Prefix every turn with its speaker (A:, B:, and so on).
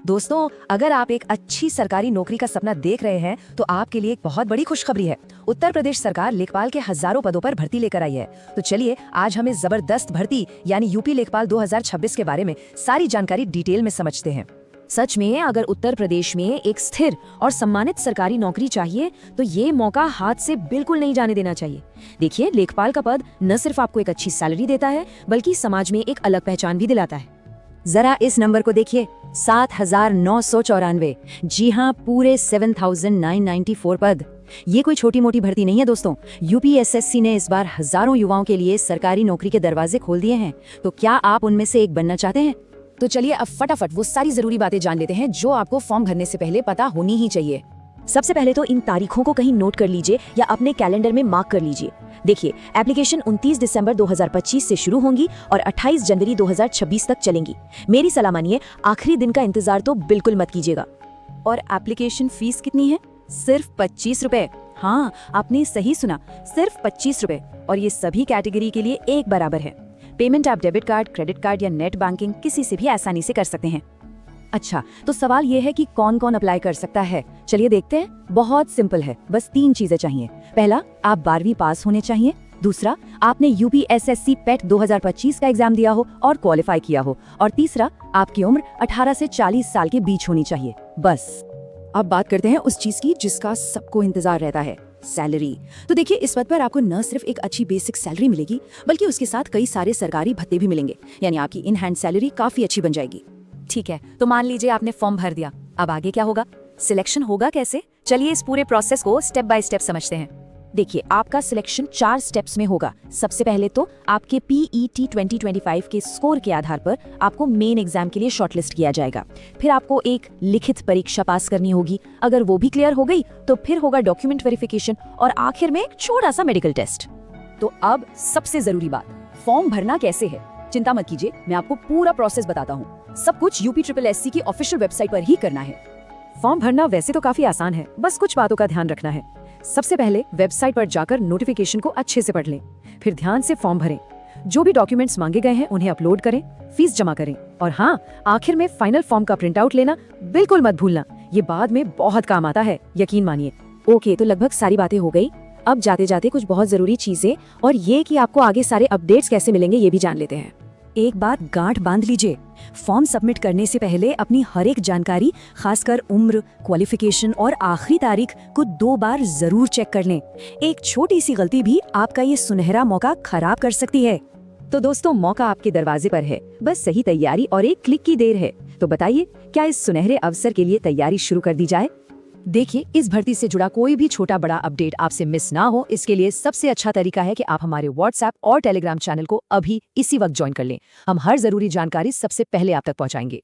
A: दोस्तों, अगर आप एक अच्छी सरकारी नौकरी का सपना देख रहे हैं तो आपके लिए एक बहुत बड़ी खुशखबरी है। उत्तर प्रदेश सरकार लेखपाल के हजारों पदों पर भर्ती लेकर आई है। तो चलिए आज हम इस जबरदस्त भर्ती यानी यूपी लेखपाल 2026 के बारे में सारी जानकारी डिटेल में समझते हैं।
B: सच में अगर उत्तर प्रदेश में एक स्थिर और सम्मानित सरकारी नौकरी चाहिए तो ये मौका हाथ से बिल्कुल नहीं जाने देना चाहिए। देखिए, लेखपाल का पद न सिर्फ आपको एक अच्छी सैलरी देता है बल्कि समाज में एक अलग पहचान भी दिलाता है।
C: जरा इस नंबर को देखिए, 7,994। जी हाँ, पूरे 7,994 पद। ये कोई छोटी मोटी भर्ती नहीं है दोस्तों। यूपीएसएससी ने इस बार हजारों युवाओं के लिए सरकारी नौकरी के दरवाजे खोल दिए हैं। तो क्या आप उनमें से एक बनना चाहते हैं?
B: तो चलिए अब फटाफट वो सारी जरूरी बातें जान लेते हैं जो आपको फॉर्म भरने से पहले पता होनी ही चाहिए। सबसे पहले तो इन तारीखों को कहीं नोट कर लीजिए या अपने कैलेंडर में मार्क कर लीजिए। देखिए, एप्लीकेशन 29 दिसंबर 2025 से शुरू होंगी और 28 जनवरी 2026 तक चलेंगी। मेरी सलाह मानिए, आखिरी दिन का इंतजार तो बिल्कुल मत कीजिएगा।
C: और एप्लीकेशन फीस कितनी है? सिर्फ 25 रुपए। हाँ, आपने सही सुना, सिर्फ 25 रुपए। और ये सभी कैटेगरी के लिए एक बराबर है। पेमेंट आप डेबिट कार्ड, क्रेडिट कार्ड या नेट बैंकिंग किसी से भी आसानी से कर सकते हैं। अच्छा, तो सवाल ये है कि कौन कौन अप्लाई कर सकता है। चलिए देखते हैं। बहुत सिंपल है, बस 3 चीजें चाहिए। पहला, आप 12वीं पास होने चाहिए। दूसरा, आपने यूपीएसएससी पेट 2025 का एग्जाम दिया हो और क्वालिफाई किया हो। और तीसरा, आपकी उम्र 18 से 40 साल के बीच होनी चाहिए। बस। अब बात करते हैं उस चीज की जिसका सबको इंतजार रहता है, सैलरी। तो देखिए, इस पद पर आपको न सिर्फ एक अच्छी बेसिक सैलरी मिलेगी बल्कि उसके साथ कई सारे सरकारी भत्ते भी मिलेंगे। यानी आपकी इन हैंड सैलरी काफी अच्छी बन जाएगी।
B: ठीक है, तो मान लीजिए आपने फॉर्म भर दिया। अब आगे क्या होगा? सिलेक्शन होगा कैसे? चलिए इस पूरे प्रोसेस को स्टेप बाय स्टेप समझते हैं। देखिए, आपका सिलेक्शन 4 स्टेप्स में होगा। सबसे पहले तो आपके पीईटी 2025 के स्कोर के आधार पर आपको मेन एग्जाम के लिए शॉर्टलिस्ट किया जाएगा। फिर आपको एक लिखित परीक्षा पास करनी होगी। अगर वो भी क्लियर हो गई तो फिर होगा डॉक्यूमेंट वेरिफिकेशन और आखिर में एक छोटा सा मेडिकल टेस्ट। तो अब सबसे जरूरी बात, फॉर्म भरना कैसे है? चिंता मत कीजिए, मैं आपको पूरा प्रोसेस बताता हूँ। सब कुछ यूपीएसएससी की ऑफिशियल वेबसाइट पर ही करना है।
A: फॉर्म भरना वैसे तो काफी आसान है, बस कुछ बातों का ध्यान रखना है। सबसे पहले वेबसाइट पर जाकर नोटिफिकेशन को अच्छे से पढ़ लें। फिर ध्यान से फॉर्म भरें। जो भी डॉक्यूमेंट्स मांगे गए हैं उन्हें अपलोड करें, फीस जमा करें और हाँ, आखिर में फाइनल फॉर्म का प्रिंट आउट लेना बिल्कुल मत भूलना। ये बाद में बहुत काम आता है, यकीन मानिए।
B: ओके, तो लगभग सारी बातें हो गई। अब जाते जाते कुछ बहुत जरूरी चीजें और ये कि आपको आगे सारे अपडेट्स कैसे मिलेंगे ये भी जान लेते हैं।
C: एक बात गांठ बांध लीजिए, फॉर्म सबमिट करने से पहले अपनी हर एक जानकारी, खासकर उम्र, क्वालिफिकेशन और आखिरी तारीख को 2 बार जरूर चेक कर लें। एक छोटी सी गलती भी आपका ये सुनहरा मौका खराब कर सकती है।
A: तो दोस्तों, मौका आपके दरवाजे पर है, बस सही तैयारी और एक क्लिक की देर है। तो बताइए, क्या इस सुनहरे अवसर के लिए तैयारी शुरू कर दी जाए? देखिए, इस भर्ती से जुड़ा कोई भी छोटा बड़ा अपडेट आपसे मिस ना हो, इसके लिए सबसे अच्छा तरीका है कि आप हमारे व्हाट्सएप और टेलीग्राम चैनल को अभी इसी वक्त ज्वाइन कर लें। हम हर जरूरी जानकारी सबसे पहले आप तक पहुंचाएंगे।